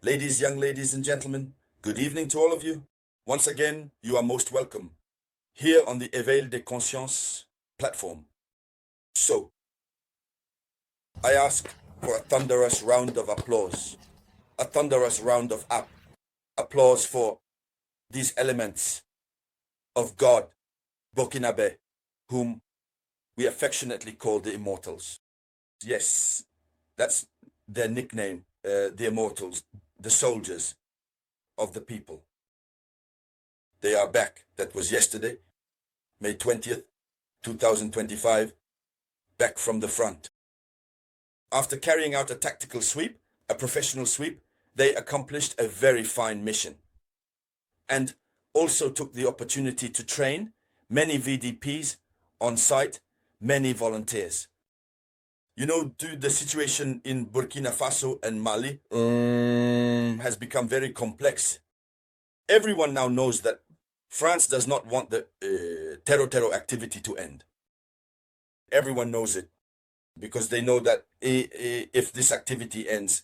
Ladies, young ladies and gentlemen, good evening to all of you. Once again, you are most welcome here on the Éveil des Consciences platform. So, I ask for a thunderous round of applause, a thunderous round of applause for these elements of God, Burkina, whom we affectionately call the Immortals. Yes, that's their nickname, the Immortals, the soldiers of the people. They are back. That was yesterday, May 20th, 2025, back from the front. After carrying out a tactical sweep, a professional sweep, they accomplished a very fine mission and also took the opportunity to train many VDPs on site, many volunteers. You know, the situation in Burkina Faso and Mali has become very complex. Everyone now knows that France does not want the terror activity to end. Everyone knows it because they know that if this activity ends,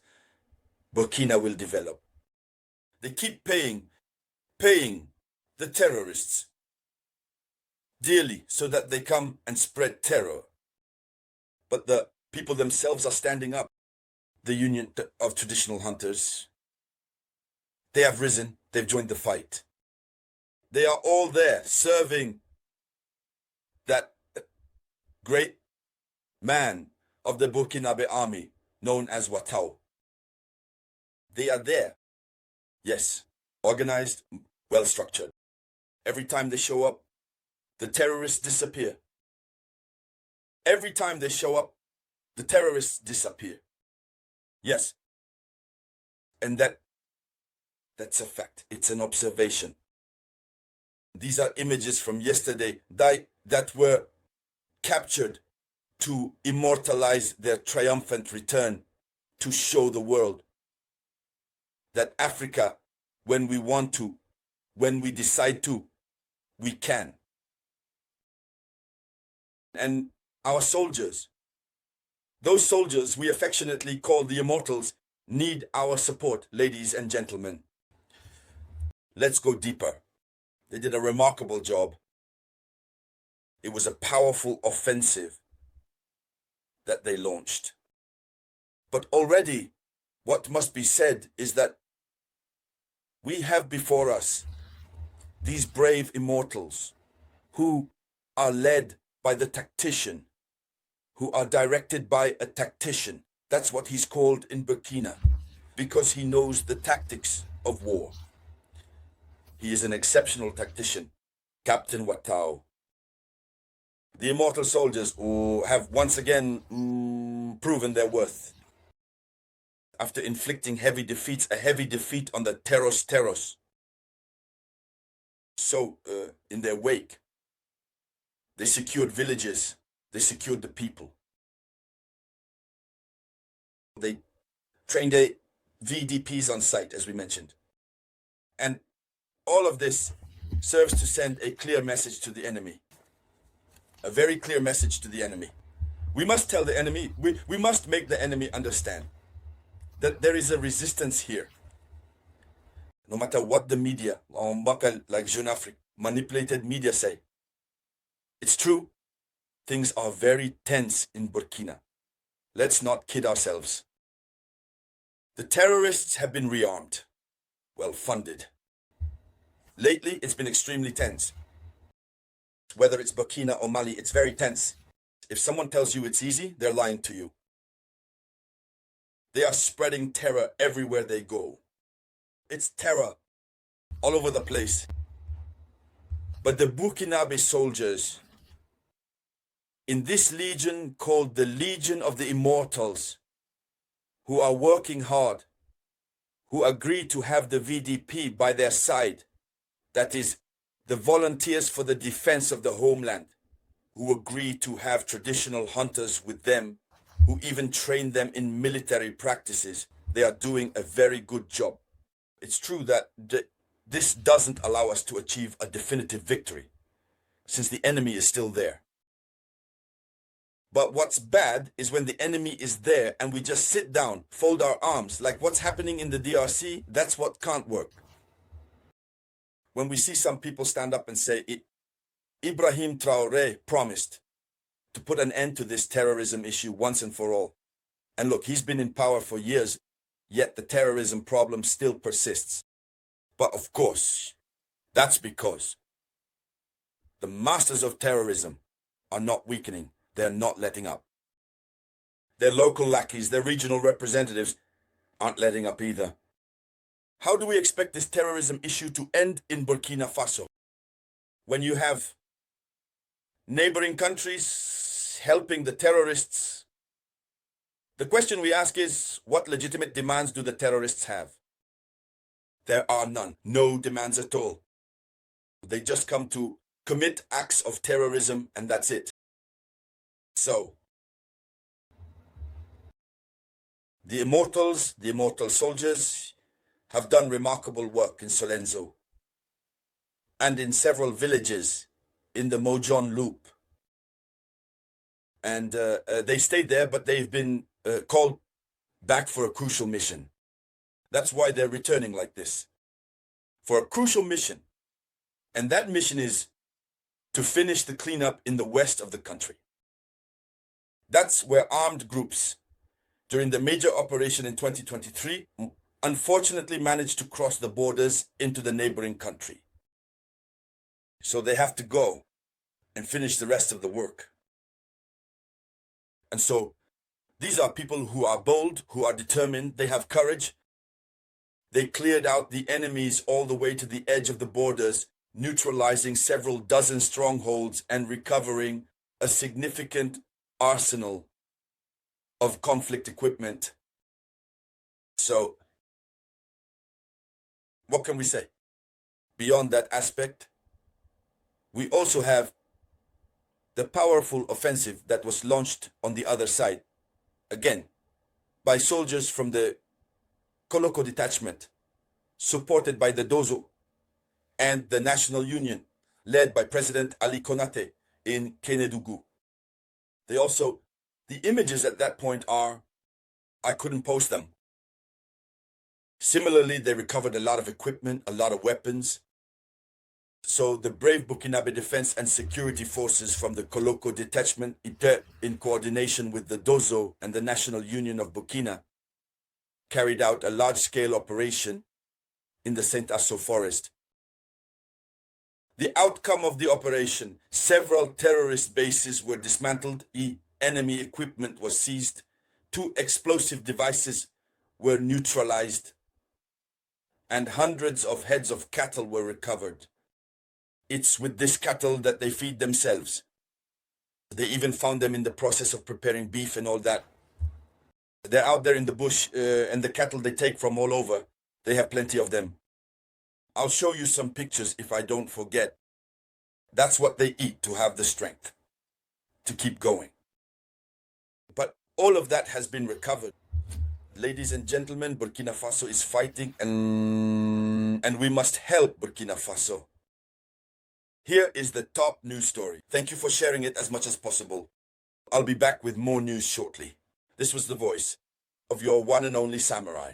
Burkina will develop. They keep paying the terrorists dearly so that they come and spread terror. But the people themselves are standing up. The Union of Traditional Hunters, they have risen, they've joined the fight. They are all there serving that great man of the Burkinabe army known as Watao. They are there. Yes, organized, well structured. Every time they show up, the terrorists disappear. Every time they show up, the terrorists disappear. Yes. And that's a fact. It's an observation. These are images from yesterday that were captured to immortalize their triumphant return, to show the world that Africa, when we want to, when we decide to, we can. And our soldiers, those soldiers we affectionately call the Immortals, need our support, ladies and gentlemen. Let's go deeper. They did a remarkable job. It was a powerful offensive that they launched. But already, what must be said is that we have before us these brave Immortals who are led by the tactician, who are directed by a tactician. That's what he's called in Burkina, because he knows the tactics of war. He is an exceptional tactician, Captain Watao. The Immortal soldiers have once again proven their worth. After inflicting heavy defeats, a heavy defeat on the Terros. So, in their wake, they secured villages, they secured the people. They trained VDPs on site, as we mentioned. And all of this serves to send a clear message to the enemy. A very clear message to the enemy. We must tell the enemy, we must make the enemy understand that there is a resistance here. No matter what the media, like Jeune Afrique, manipulated media say. It's true, things are very tense in Burkina. Let's not kid ourselves. The terrorists have been rearmed, well funded. Lately, it's been extremely tense. Whether it's Burkina or Mali, it's very tense. If someone tells you it's easy, they're lying to you. They are spreading terror everywhere they go. It's terror all over the place. But the Burkinabe soldiers, in this legion called the Legion of the Immortals, who are working hard, who agree to have the VDP by their side, that is, the volunteers for the defense of the homeland, who agree to have traditional hunters with them, who even train them in military practices. They are doing a very good job. It's true that this doesn't allow us to achieve a definitive victory, since the enemy is still there. But what's bad is when the enemy is there and we just sit down, fold our arms, like what's happening in the DRC. That's what can't work. When we see some people stand up and say, Ibrahimtraoré promised to put an end to this terrorism issue once and for all. And look, he's been in power for years, yet the terrorism problem still persists. But of course, that's because the masters of terrorism are not weakening. They're not letting up. Their local lackeys, their regional representatives aren't letting up either. How do we expect this terrorism issue to end in Burkina Faso when you have neighboring countries helping the terrorists? The question we ask is, what legitimate demands do the terrorists have? There are none. No demands at all. They just come to commit acts of terrorism and that's it. So, the Immortals, the Immortal soldiers, have done remarkable work in Solenzo and in several villages in the Mojon Loop. And they stayed there, but they've been called back for a crucial mission. That's why they're returning like this, for a crucial mission. And that mission is to finish the cleanup in the west of the country. That's where armed groups, during the major operation in 2023, unfortunately managed to cross the borders into the neighboring country. So they have to go and finish the rest of the work. And so these are people who are bold, who are determined, they have courage. They cleared out the enemies all the way to the edge of the borders, neutralizing several dozen strongholds and recovering a significant arsenal of conflict equipment. So, what can we say? Beyond that aspect, we also have the powerful offensive that was launched on the other side, again, by soldiers from the Koloko detachment, supported by the Dozo and the National Union, led by President Ali Konate in Kenedugu. The images at that point are, I couldn't post them. Similarly, they recovered a lot of equipment, a lot of weapons. So the brave Burkinabe Defense and Security Forces from the Koloko detachment, in coordination with the Dozo and the National Union of Burkina, carried out a large-scale operation in the Saint Asso forest. The outcome of the operation, several terrorist bases were dismantled, enemy equipment was seized, 2 explosive devices were neutralized, and hundreds of heads of cattle were recovered. It's with this cattle that they feed themselves. They even found them in the process of preparing beef and all that. They're out there in the bush, and the cattle they take from all over, they have plenty of them. I'll show you some pictures if I don't forget. That's what they eat to have the strength to keep going. But all of that has been recovered. Ladies and gentlemen, Burkina Faso is fighting, and we must help Burkina Faso. Here is the top news story. Thank you for sharing it as much as possible. I'll be back with more news shortly. This was the voice of your one and only samurai.